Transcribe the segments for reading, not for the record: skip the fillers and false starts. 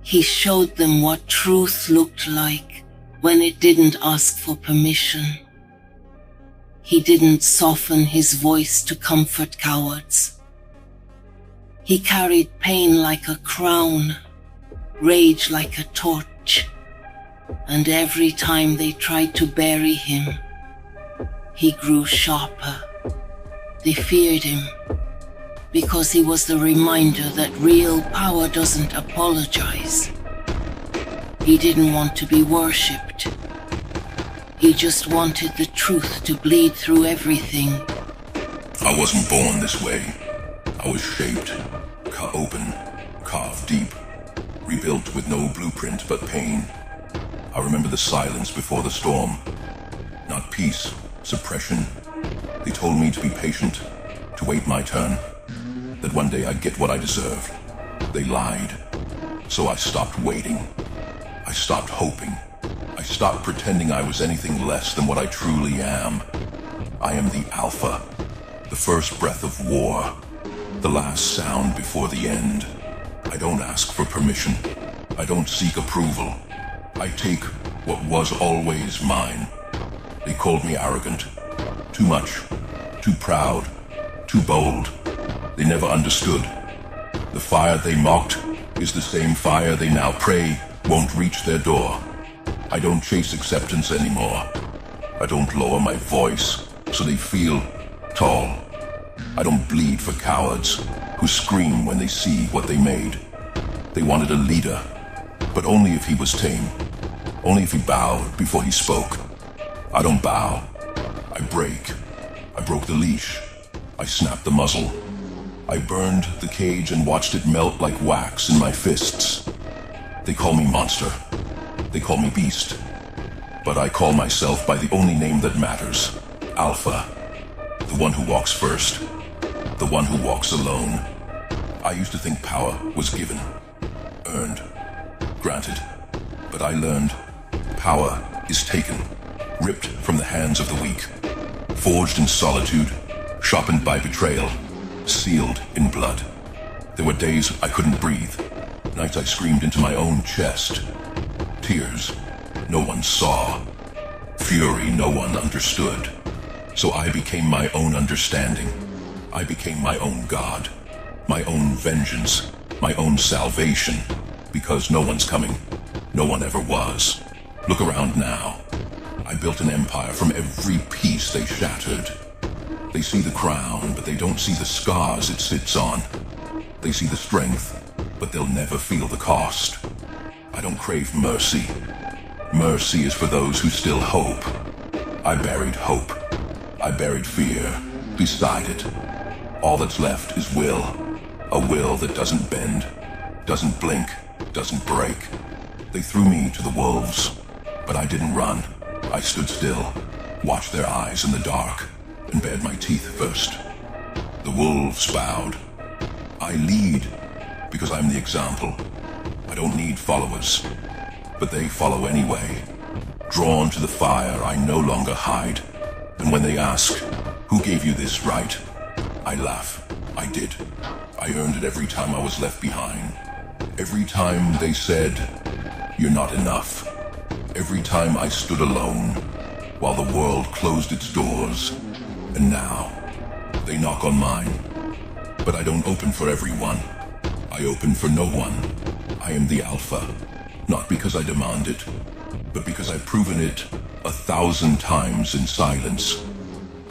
He showed them what truth looked like when it didn't ask for permission. He didn't soften his voice to comfort cowards. He carried pain like a crown, rage like a torch, and every time they tried to bury him, he grew sharper. They feared him because he was the reminder that real power doesn't apologize. He didn't want to be worshipped. He just wanted the truth to bleed through everything. I wasn't born this way. I was shaped, cut open, carved deep, rebuilt with no blueprint but pain. I remember the silence before the storm. Not peace, suppression. They told me to be patient, to wait my turn, that one day I'd get what I deserved. They lied. So I stopped waiting. I stopped hoping. I stopped pretending I was anything less than what I truly am. I am the Alpha, the first breath of war, the last sound before the end. I don't ask for permission. I don't seek approval. I take what was always mine. They called me arrogant. Too much. Too proud. Too bold. They never understood. The fire they mocked is the same fire they now pray won't reach their door. I don't chase acceptance anymore. I don't lower my voice so they feel tall. I don't bleed for cowards who scream when they see what they made. They wanted a leader, but only if he was tame. Only if he bowed before he spoke. I don't bow. I break. I broke the leash. I snapped the muzzle. I burned the cage and watched it melt like wax in my fists. They call me monster. They call me beast. But I call myself by the only name that matters. Alpha. The one who walks first. The one who walks alone. I used to think power was given. Earned. Granted. But I learned power is taken. Ripped from the hands of the weak. Forged in solitude. Sharpened by betrayal. Sealed in blood. There were days I couldn't breathe. Nights I screamed into my own chest. Tears no one saw. Fury no one understood. So I became my own understanding. I became my own God. My own vengeance. My own salvation. Because no one's coming. No one ever was. Look around now. I built an empire from every piece they shattered. They see the crown, but they don't see the scars it sits on. They see the strength, but they'll never feel the cost. I don't crave mercy. Mercy is for those who still hope. I buried hope. I buried fear. Beside it, all that's left is will. A will that doesn't bend, doesn't blink, doesn't break. They threw me to the wolves, but I didn't run. I stood still, watched their eyes in the dark, and bared my teeth first. The wolves bowed. I lead because I'm the example. I don't need followers, but they follow anyway. Drawn to the fire, I no longer hide. And when they ask, who gave you this right? I laugh. I did. I earned it every time I was left behind. Every time they said, you're not enough. Every time I stood alone, while the world closed its doors. And now, they knock on mine. But I don't open for everyone. I open for no one. I am the Alpha, not because I demand it, but because I've proven it 1,000 times in silence.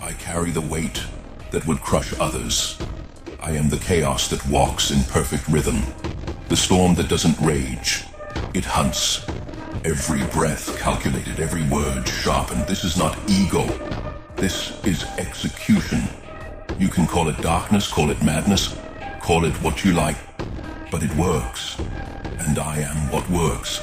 I carry the weight that would crush others. I am the chaos that walks in perfect rhythm. The storm that doesn't rage. It hunts. Every breath calculated, every word sharpened. This is not ego. This is execution. You can call it darkness, call it madness, call it what you like, but it works. And I am what works.